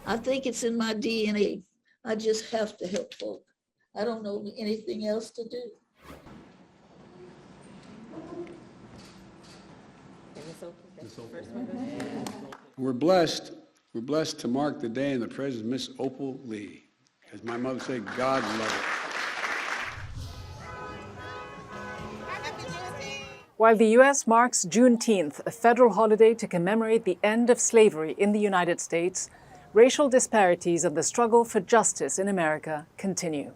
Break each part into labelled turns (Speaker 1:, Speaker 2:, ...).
Speaker 1: I think it's in my DNA. I just have to help folk. I don't know anything else to do.
Speaker 2: We're blessed to mark the day in the presence of Miss Opal Lee. As my mother said, God love it.
Speaker 3: While the U.S. marks Juneteenth, a federal holiday to commemorate the end of slavery in the United States, racial disparities and the struggle for justice in America continue.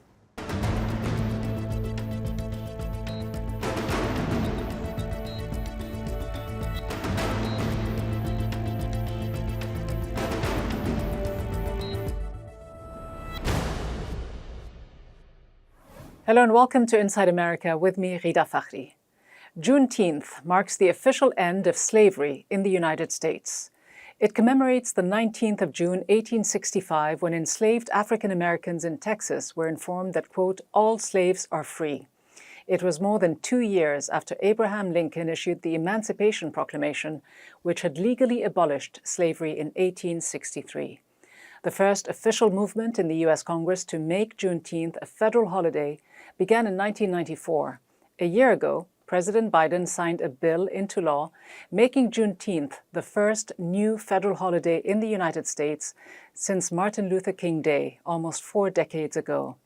Speaker 3: Hello and welcome to Inside America with me, Ghida Fakhry. Juneteenth marks the official end of slavery in the United States. It commemorates the 19th of June, 1865, when enslaved African Americans in Texas were informed that, quote, all slaves are free. It was more than 2 years after Abraham Lincoln issued the Emancipation Proclamation, which had legally abolished slavery in 1863. The first official movement in the U.S. Congress to make Juneteenth a federal holiday began in 1994. A year ago, President Biden signed a bill into law making Juneteenth the first new federal holiday in the United States since Martin Luther King Day, almost 4 decades ago.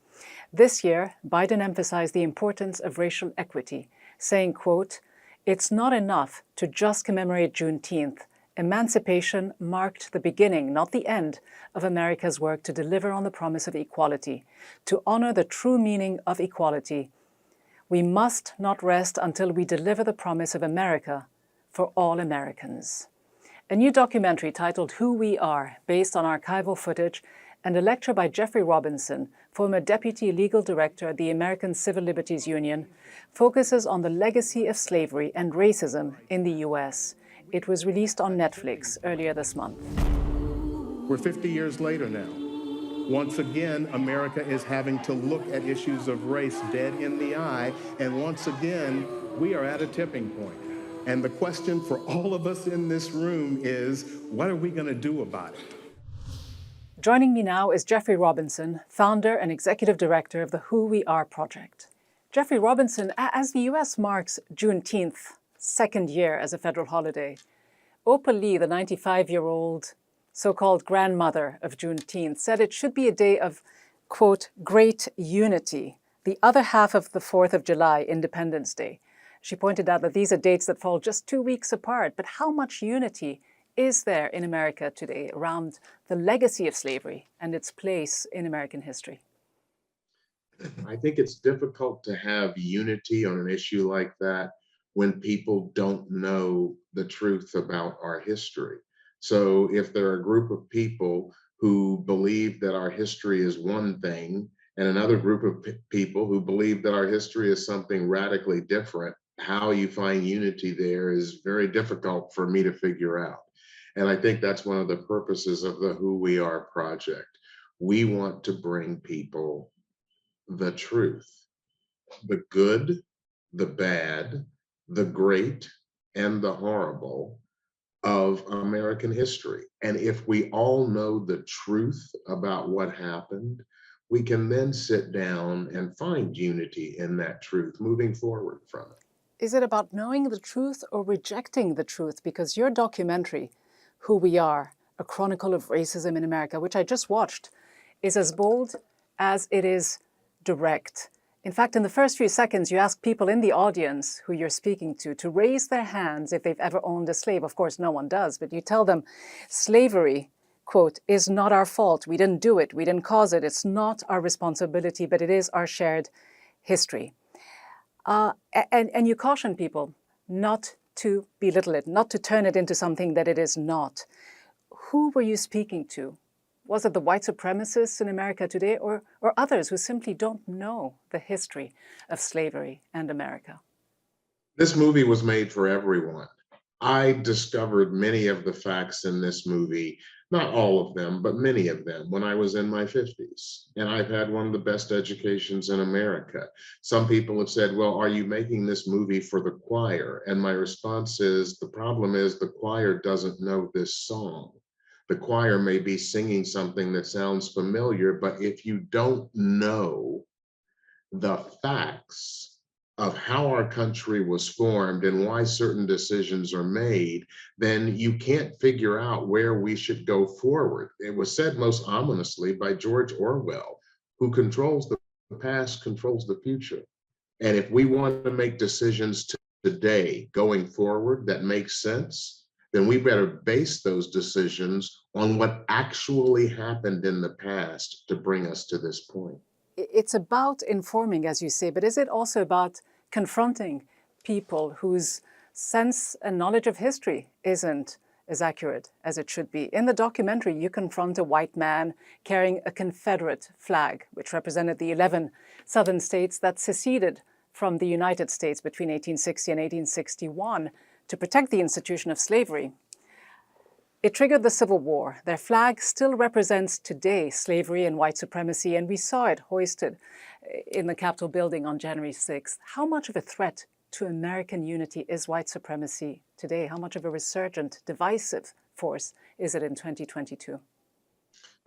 Speaker 3: This year, Biden emphasized the importance of racial equity, saying, quote, it's not enough to just commemorate Juneteenth. Emancipation marked the beginning, not the end, of America's work to deliver on the promise of equality, to honor the true meaning of equality. We must not rest until we deliver the promise of America for all Americans. A new documentary titled Who We Are, based on archival footage, and a lecture by Jeffery Robinson, former Deputy Legal Director at the American Civil Liberties Union, focuses on the legacy of slavery and racism in the U.S. It was released on Netflix earlier this month.
Speaker 4: We're 50 years later now. Once again, America is having to look at issues of race dead in the eye, and once again, we are at a tipping point. And the question for all of us in this room is, what are we going to do about it?
Speaker 3: Joining me now is Jeffery Robinson, founder and executive director of the Who We Are project. Jeffery Robinson, as the U.S. marks Juneteenth, second year as a federal holiday, Opal Lee, the 95-year-old so-called grandmother of Juneteenth, said it should be a day of, quote, great unity, the other half of the 4th of July, Independence Day. She pointed out that these are dates that fall just 2 weeks apart, but how much unity is there in America today around the legacy of slavery and its place in American history?
Speaker 5: I think it's difficult to have unity on an issue like that when people don't know the truth about our history. So if there are a group of people who believe that our history is one thing and another group of people who believe that our history is something radically different, how you find unity there is very difficult for me to figure out. And I think that's one of the purposes of the Who We Are project. We want to bring people the truth, the good, the bad, the great, and the horrible of American history. And if we all know the truth about what happened, we can then sit down and find unity in that truth, moving forward from it.
Speaker 3: Is it about knowing the truth or rejecting the truth? Because your documentary, Who We Are, A Chronicle of Racism in America, which I just watched, is as bold as it is direct. In fact, in the first few seconds, you ask people in the audience who you're speaking to raise their hands if they've ever owned a slave. Of course, no one does, but you tell them slavery, quote, is not our fault. We didn't do it. We didn't cause it. It's not our responsibility, but it is our shared history. And you caution people not to belittle it, not to turn it into something that it is not. Who were you speaking to? Was it the white supremacists in America today or others who simply don't know the history of slavery and America?
Speaker 5: This movie was made for everyone. I discovered many of the facts in this movie, not all of them, but many of them when I was in my 50s. And I've had one of the best educations in America. Some people have said, well, are you making this movie for the choir? And my response is, the problem is the choir doesn't know this song. The choir may be singing something that sounds familiar, but if you don't know the facts of how our country was formed and why certain decisions are made, then you can't figure out where we should go forward. It was said most ominously by George Orwell, who controls the past, controls the future. And if we want to make decisions today going forward that make sense, then we better base those decisions on what actually happened in the past to bring us to this point.
Speaker 3: It's about informing, as you say, but is it also about confronting people whose sense and knowledge of history isn't as accurate as it should be? In the documentary, you confront a white man carrying a Confederate flag, which represented the 11 southern states that seceded from the United States between 1860 and 1861 to protect the institution of slavery. It triggered the Civil War. Their flag still represents today slavery and white supremacy, and we saw it hoisted in the Capitol building on January 6th. How much of a threat to American unity is white supremacy today? How much of a resurgent, divisive force is it in 2022?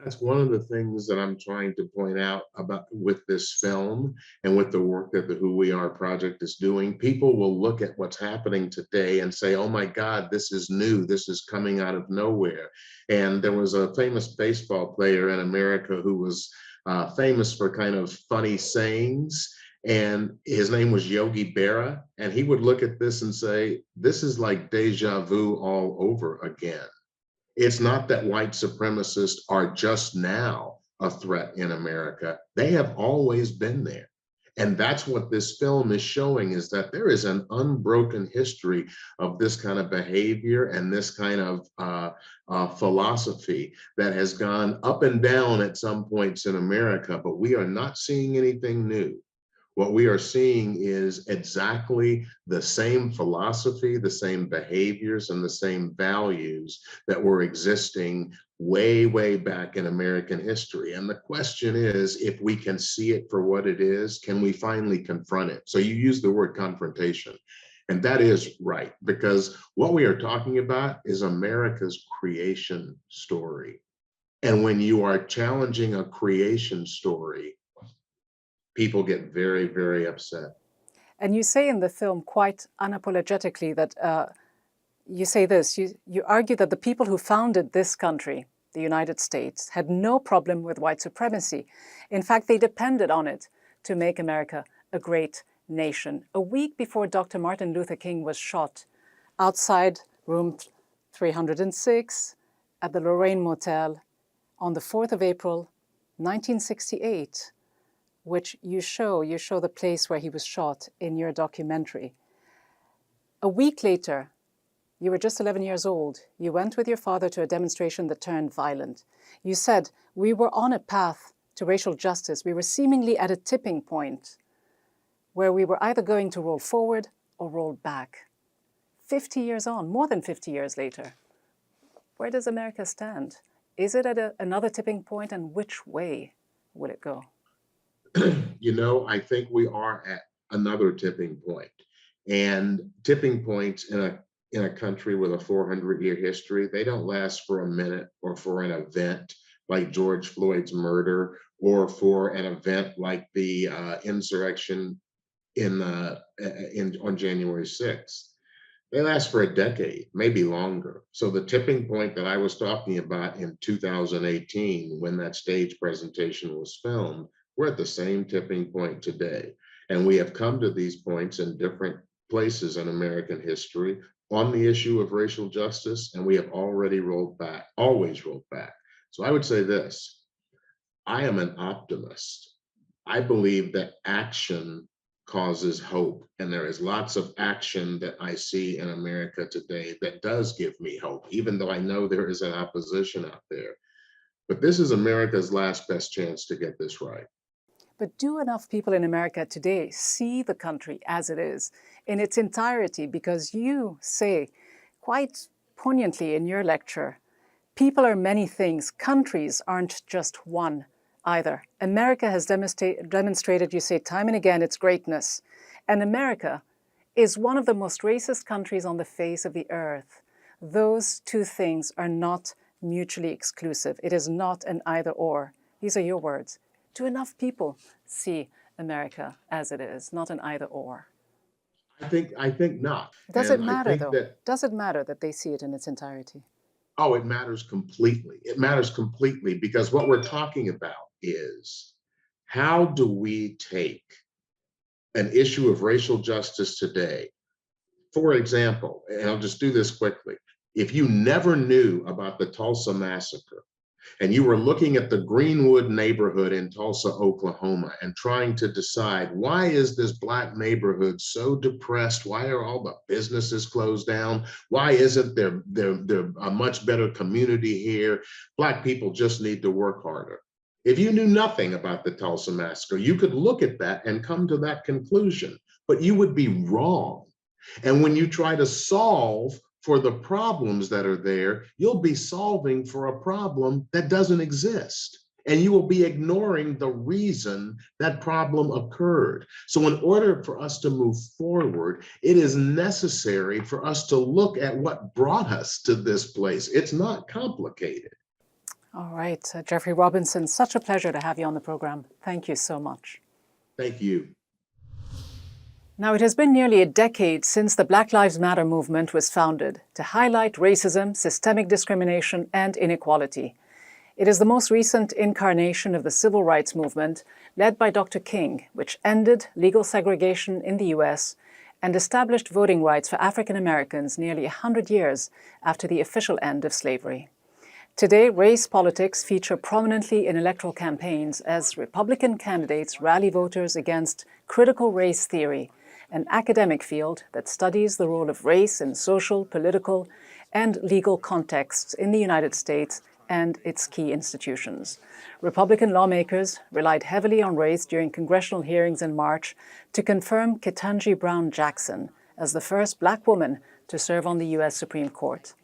Speaker 5: That's one of the things that I'm trying to point out about with this film and with the work that the Who We Are Project is doing. People will look at what's happening today and say, oh my God, this is new. This is coming out of nowhere. And there was a famous baseball player in America who was famous for kind of funny sayings. And his name was Yogi Berra. And he would look at this and say, this is like deja vu all over again. It's not that white supremacists are just now a threat in America. They have always been there. And that's what this film is showing, is that there is an unbroken history of this kind of behavior and this kind of philosophy that has gone up and down at some points in America, but we are not seeing anything new. What we are seeing is exactly the same philosophy, the same behaviors, and the same values that were existing way, way back in American history. And the question is, if we can see it for what it is, can we finally confront it? So you use the word confrontation, and that is right, because what we are talking about is America's creation story. And when you are challenging a creation story, people get very, very upset.
Speaker 3: And you say in the film quite unapologetically that you say this, you argue that the people who founded this country, the United States, had no problem with white supremacy. In fact, they depended on it to make America a great nation. A week before Dr. Martin Luther King was shot outside room 306 at the Lorraine Motel on the 4th of April, 1968, which you show the place where he was shot in your documentary. A week later, you were just 11 years old. You went with your father to a demonstration that turned violent. You said, we were on a path to racial justice. We were seemingly at a tipping point where we were either going to roll forward or roll back. 50 years on, more than 50 years later, where does America stand? Is it at another tipping point, and which way will it go?
Speaker 5: You know, I think we are at another tipping point. And tipping points in a country with a 400-year history, they don't last for a minute or for an event like George Floyd's murder or for an event like the insurrection on January 6th. They last for a decade, maybe longer. So the tipping point that I was talking about in 2018, when that stage presentation was filmed, we're at the same tipping point today. And we have come to these points in different places in American history on the issue of racial justice, and we have already rolled back, always rolled back. So I would say this, I am an optimist. I believe that action causes hope, and there is lots of action that I see in America today that does give me hope, even though I know there is an opposition out there. But this is America's last best chance to get this right.
Speaker 3: But do enough people in America today see the country as it is in its entirety? Because you say quite poignantly in your lecture, people are many things. Countries aren't just one either. America has demonstrated, you say time and again, its greatness. And America is one of the most racist countries on the face of the earth. Those two things are not mutually exclusive. It is not an either or. These are your words. Do enough people see America as it is, not an either or?
Speaker 5: I think not.
Speaker 3: Does it
Speaker 5: And I
Speaker 3: matter,
Speaker 5: think
Speaker 3: though?
Speaker 5: that,
Speaker 3: Does it matter that they see it in its entirety?
Speaker 5: oh, it matters completely. It matters completely because what we're talking about is how do we take an issue of racial justice today? For example, and I'll just do this quickly. If you never knew about the Tulsa massacre, and you were looking at the Greenwood neighborhood in Tulsa, Oklahoma, and trying to decide, why is this Black neighborhood so depressed? Why are all the businesses closed down? Why isn't there a much better community here? Black people just need to work harder. If you knew nothing about the Tulsa massacre, you could look at that and come to that conclusion, but you would be wrong. And when you try to solve for the problems that are there, you'll be solving for a problem that doesn't exist. And you will be ignoring the reason that problem occurred. So in order for us to move forward, it is necessary for us to look at what brought us to this place. It's not complicated.
Speaker 3: All right, Jeffrey Robinson, such a pleasure to have you on the program. Thank you so much.
Speaker 5: Thank you.
Speaker 3: Now, it has been nearly a decade since the Black Lives Matter movement was founded to highlight racism, systemic discrimination, and inequality. It is the most recent incarnation of the civil rights movement led by Dr. King, which ended legal segregation in the U.S. and established voting rights for African Americans nearly 100 years after the official end of slavery. Today, race politics feature prominently in electoral campaigns as Republican candidates rally voters against critical race theory, an academic field that studies the role of race in social, political, and legal contexts in the United States and its key institutions. Republican lawmakers relied heavily on race during congressional hearings in March to confirm Ketanji Brown Jackson as the first Black woman to serve on the U.S. Supreme Court.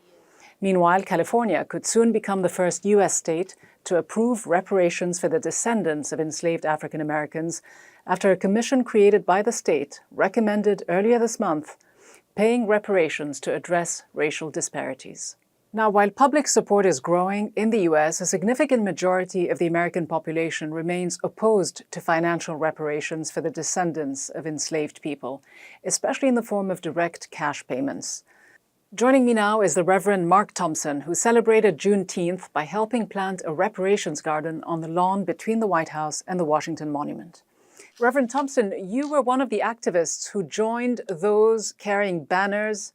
Speaker 3: Meanwhile, California could soon become the first U.S. state to approve reparations for the descendants of enslaved African Americans after a commission created by the state recommended earlier this month paying reparations to address racial disparities. Now, while public support is growing in the U.S., a significant majority of the American population remains opposed to financial reparations for the descendants of enslaved people, especially in the form of direct cash payments. Joining me now is the Reverend Mark Thompson, who celebrated Juneteenth by helping plant a reparations garden on the lawn between the White House and the Washington Monument. Reverend Thompson, you were one of the activists who joined those carrying banners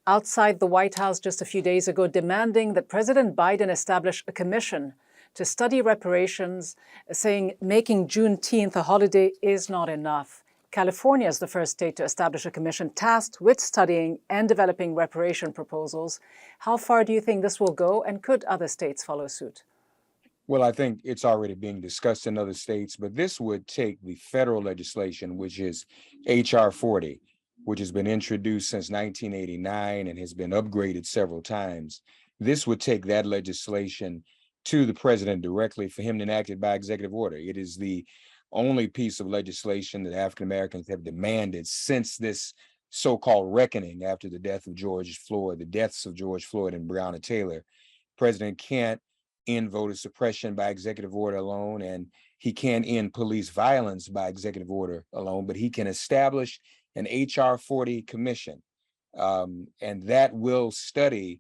Speaker 3: outside the White House just a few days ago, demanding that President Biden establish a commission to study reparations, saying making Juneteenth a holiday is not enough. California is the first state to establish a commission tasked with studying and developing reparation proposals. How far do you think this will go, and could other states follow suit?
Speaker 6: Well, I think it's already being discussed in other states, but this would take the federal legislation, which is H.R. 40, which has been introduced since 1989 and has been upgraded several times. This would take that legislation to the president directly for him to enact it by executive order. It is the only piece of legislation that African Americans have demanded since this so-called reckoning after the death of George Floyd, the deaths of George Floyd and Breonna Taylor. President can't end voter suppression by executive order alone, and he can't end police violence by executive order alone, but he can establish an H.R. 40 commission, and that will study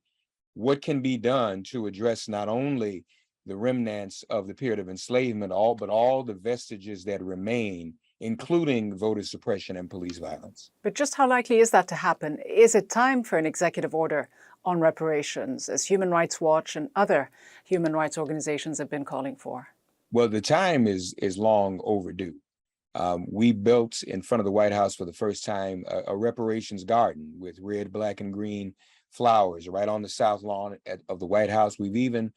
Speaker 6: what can be done to address not only the remnants of the period of enslavement, but all the vestiges that remain, including voter suppression and police violence.
Speaker 3: But just how likely is that to happen? Is it time for an executive order on reparations, as Human Rights Watch and other human rights organizations have been calling for?
Speaker 6: Well, the time is long overdue. We built in front of the White House for the first time a reparations garden with red, black, and green flowers right on the south lawn of the White House. We've even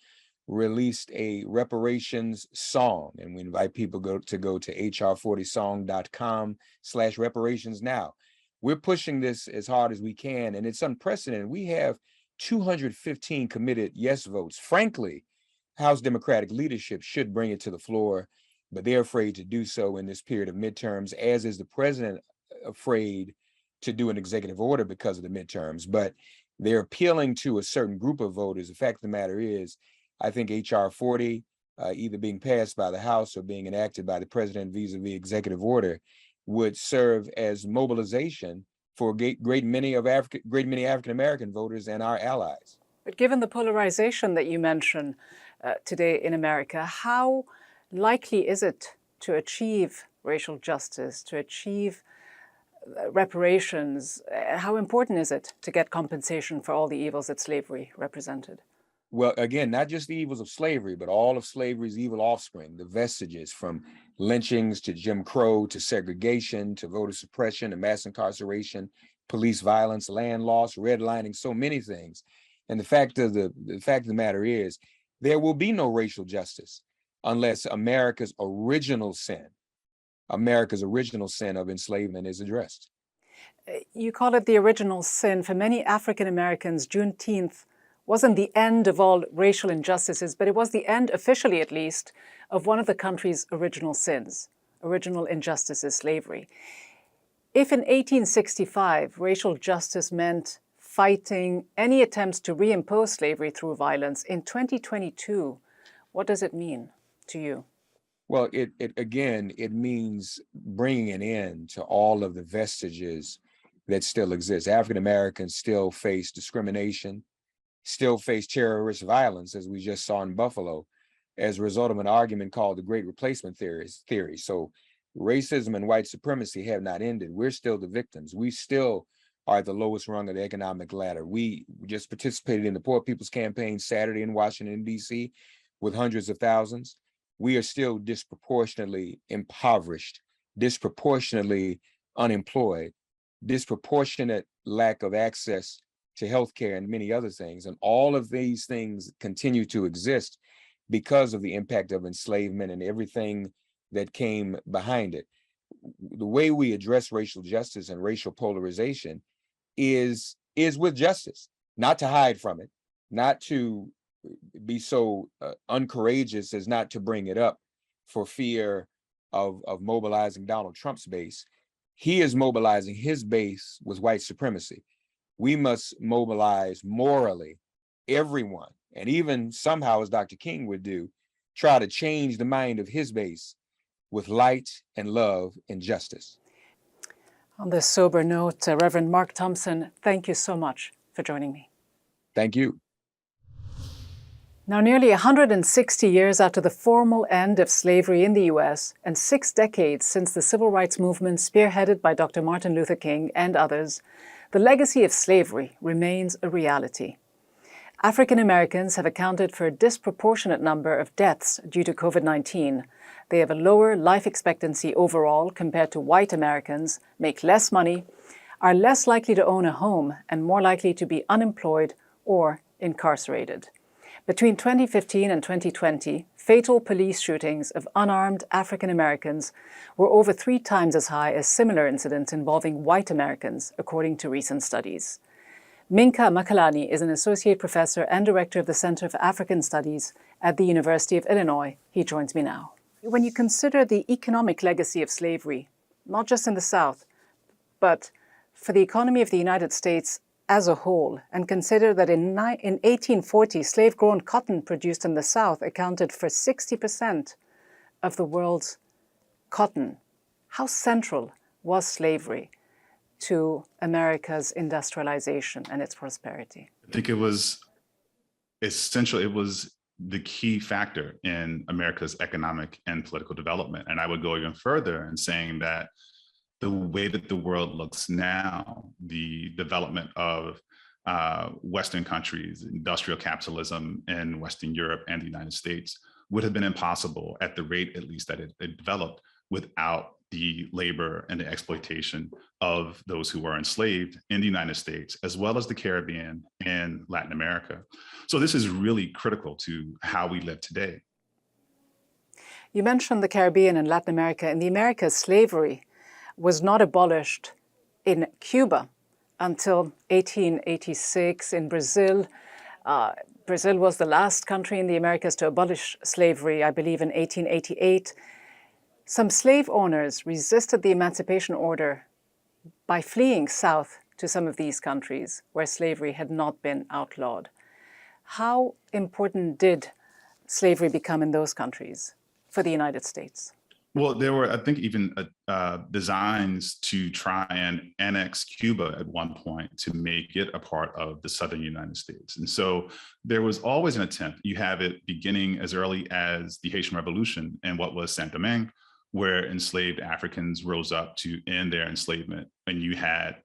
Speaker 6: released a reparations song, and we invite people to go to hr40song.com/reparations now. We're pushing this as hard as we can, and it's unprecedented. We have 215 committed yes votes. Frankly, House Democratic leadership should bring it to the floor, but they're afraid to do so in this period of midterms, as is the president afraid to do an executive order because of the midterms. But They're appealing to a certain group of voters. The fact of the matter is, I think H.R. 40, either being passed by the House or being enacted by the president vis-a-vis executive order, would serve as mobilization for a great many African-American voters and our allies.
Speaker 3: But given the polarization that you mention today in America, how likely is it to achieve racial justice, to achieve reparations? How important is it to get compensation for all the evils that slavery represented?
Speaker 6: Well, again, not just the evils of slavery, but all of slavery's evil offspring, the vestiges from lynchings to Jim Crow to segregation to voter suppression and mass incarceration, police violence, land loss, redlining, so many things. And the fact of the matter is, there will be no racial justice unless America's original sin of enslavement is addressed.
Speaker 3: You call it the original sin. For many African Americans, Juneteenth wasn't the end of all racial injustices, but it was the end, officially at least, of one of the country's original sins, original injustices, slavery. If in 1865 racial justice meant fighting any attempts to reimpose slavery through violence, in 2022, what does it mean to you?
Speaker 6: Well, it means bringing an end to all of the vestiges that still exist. African Americans still face discrimination, still face terrorist violence, as we just saw in Buffalo, as a result of an argument called the Great Replacement theory. So racism and white supremacy have not ended. We're still the victims. We still are at the lowest rung of the economic ladder. We just participated in the Poor People's Campaign Saturday in Washington, D.C. with hundreds of thousands. We are still disproportionately impoverished, disproportionately unemployed, disproportionate lack of access to healthcare and many other things. And all of these things continue to exist because of the impact of enslavement and everything that came behind it. The way we address racial justice and racial polarization is with justice, not to hide from it, not to be so uncourageous as not to bring it up for fear of mobilizing Donald Trump's base. He is mobilizing his base with white supremacy. We must mobilize morally everyone, and even somehow, as Dr. King would do, try to change the mind of his base with light and love and justice.
Speaker 3: On this sober note, Reverend Mark Thompson, thank you so much for joining me.
Speaker 6: Thank you.
Speaker 3: Now, nearly 160 years after the formal end of slavery in the U.S. and 6 decades since the civil rights movement spearheaded by Dr. Martin Luther King and others, the legacy of slavery remains a reality. African Americans have accounted for a disproportionate number of deaths due to COVID-19. They have a lower life expectancy overall compared to white Americans, make less money, are less likely to own a home, and more likely to be unemployed or incarcerated. Between 2015 and 2020, fatal police shootings of unarmed African Americans were over 3 times as high as similar incidents involving white Americans, according to recent studies. Minkah Makalani is an associate professor and director of the Center for African Studies at the University of Illinois. He joins me now. When you consider the economic legacy of slavery, not just in the South, but for the economy of the United States as a whole, and consider that in 1840, slave-grown cotton produced in the South accounted for 60% of the world's cotton, how central was slavery to America's industrialization and its prosperity?
Speaker 7: I think it was essential. It was the key factor in America's economic and political development. And I would go even further in saying that the way that the world looks now, the development of Western countries, industrial capitalism in Western Europe and the United States would have been impossible at the rate, at least, that it developed without the labor and the exploitation of those who were enslaved in the United States, as well as the Caribbean and Latin America. So this is really critical to how we live today.
Speaker 3: You mentioned the Caribbean and Latin America. In the Americas, slavery was not abolished in Cuba until 1886. In Brazil, Brazil was the last country in the Americas to abolish slavery, I believe, in 1888. Some slave owners resisted the emancipation order by fleeing south to some of these countries where slavery had not been outlawed. How important did slavery become in those countries for the United States?
Speaker 7: Well, there were, I think, even designs to try and annex Cuba at one point to make it a part of the southern United States. And so there was always an attempt. You have it beginning as early as the Haitian Revolution and what was Saint-Domingue, where enslaved Africans rose up to end their enslavement. And you had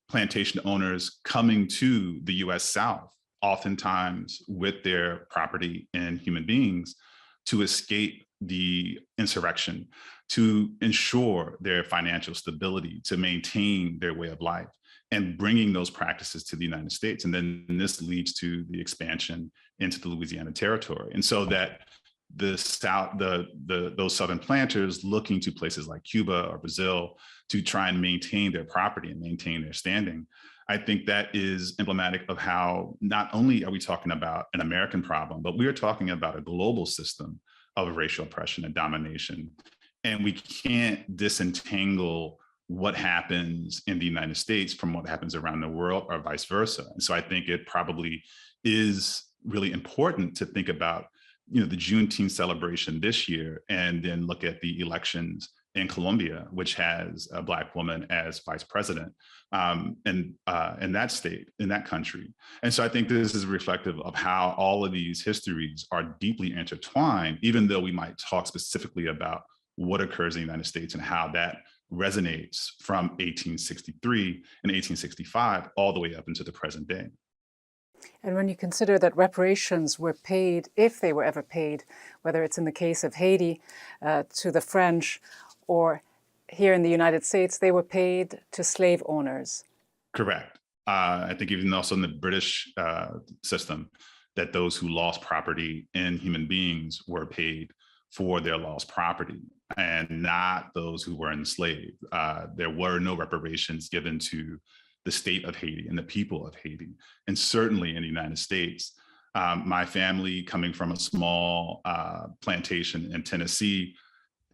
Speaker 7: plantation owners coming to the US South, oftentimes with their property and human beings, to escape the insurrection, to ensure their financial stability, to maintain their way of life, and bringing those practices to the United States. And then this leads to the expansion into the Louisiana Territory. And so that the South, those Southern planters looking to places like Cuba or Brazil to try and maintain their property and maintain their standing, I think that is emblematic of how not only are we talking about an American problem, but we are talking about a global system of racial oppression and domination. And we can't disentangle what happens in the United States from what happens around the world or vice versa. And so I think it probably is really important to think about, the Juneteenth celebration this year, and then look at the elections in Colombia, which has a Black woman as vice president in that state, in that country. And so I think this is reflective of how all of these histories are deeply intertwined, even though we might talk specifically about what occurs in the United States and how that resonates from 1863 and 1865 all the way up into the present day.
Speaker 3: And when you consider that reparations were paid, if they were ever paid, whether it's in the case of Haiti to the French, or here in the United States, they were paid to slave owners.
Speaker 7: Correct. I think even also in the British system, that those who lost property in human beings were paid for their lost property, and not those who were enslaved. There were no reparations given to the state of Haiti and the people of Haiti. And certainly in the United States, my family, coming from a small plantation in Tennessee,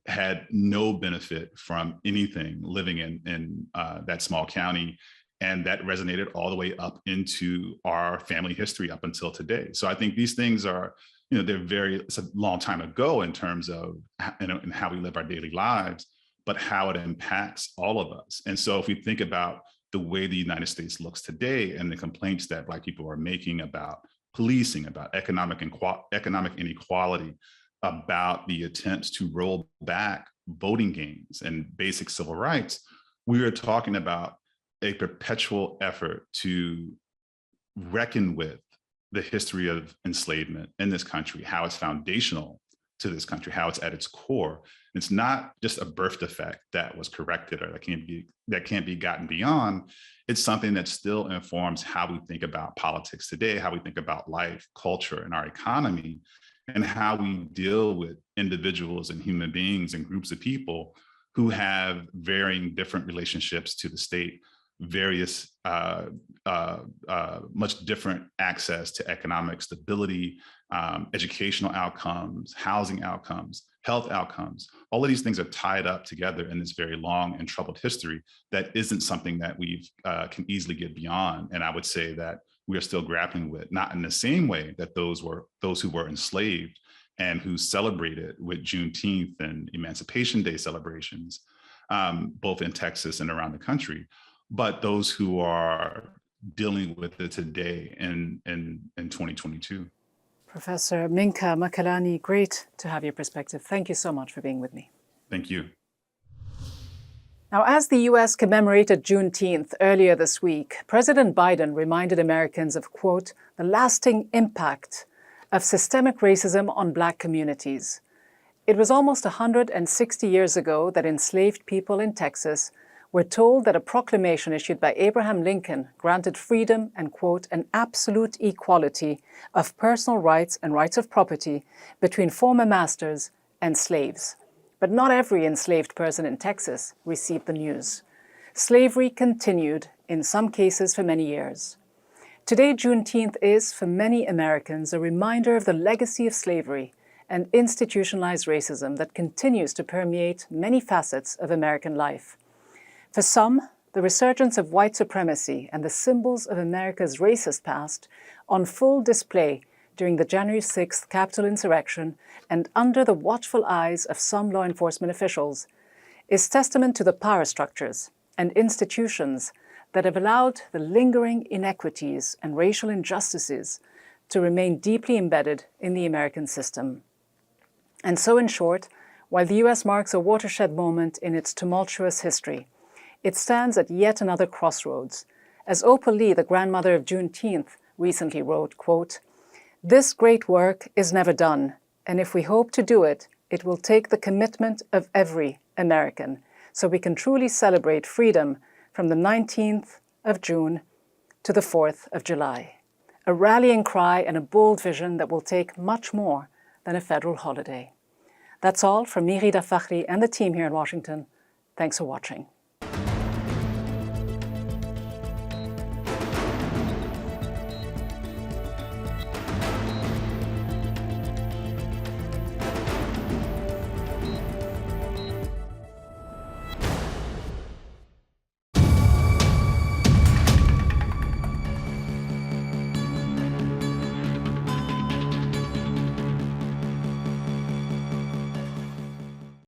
Speaker 7: had no benefit from anything living in that small county. And that resonated all the way up into our family history up until today. So I think these things are, it's a long time ago in terms of in how we live our daily lives, but how it impacts all of us. And so if we think about the way the United States looks today and the complaints that Black people are making about policing, about economic inequality, about the attempts to roll back voting gains and basic civil rights, we are talking about a perpetual effort to reckon with the history of enslavement in this country, how it's foundational to this country, how it's at its core. It's not just a birth defect that was corrected or that can't be gotten beyond. It's something that still informs how we think about politics today, how we think about life, culture, and our economy, and how we deal with individuals and human beings and groups of people who have varying different relationships to the state, various much different access to economic stability, educational outcomes, housing outcomes, health outcomes. All of these things are tied up together in this very long and troubled history that isn't something that we can easily get beyond. And I would say that we are still grappling with, not in the same way that those who were enslaved and who celebrated with Juneteenth and Emancipation Day celebrations, both in Texas and around the country, but those who are dealing with it today in 2022.
Speaker 3: Professor Minkah Makalani, great to have your perspective. Thank you so much for being with me.
Speaker 7: Thank you.
Speaker 3: Now, as the U.S. commemorated Juneteenth earlier this week, President Biden reminded Americans of, quote, the lasting impact of systemic racism on Black communities. It was almost 160 years ago that enslaved people in Texas were told that a proclamation issued by Abraham Lincoln granted freedom and, quote, an absolute equality of personal rights and rights of property between former masters and slaves. But not every enslaved person in Texas received the news. Slavery continued, in some cases for many years. Today, Juneteenth is, for many Americans, a reminder of the legacy of slavery and institutionalized racism that continues to permeate many facets of American life. For some, the resurgence of white supremacy and the symbols of America's racist past on full display during the January 6th Capitol insurrection and under the watchful eyes of some law enforcement officials is testament to the power structures and institutions that have allowed the lingering inequities and racial injustices to remain deeply embedded in the American system. And so, in short, while the US marks a watershed moment in its tumultuous history, it stands at yet another crossroads. As Opal Lee, the grandmother of Juneteenth, recently wrote, quote, "This great work is never done, and if we hope to do it, it will take the commitment of every American, so we can truly celebrate freedom from the 19th of June to the 4th of July. A rallying cry and a bold vision that will take much more than a federal holiday." That's all from me, Ghida Fakhry, and the team here in Washington. Thanks for watching.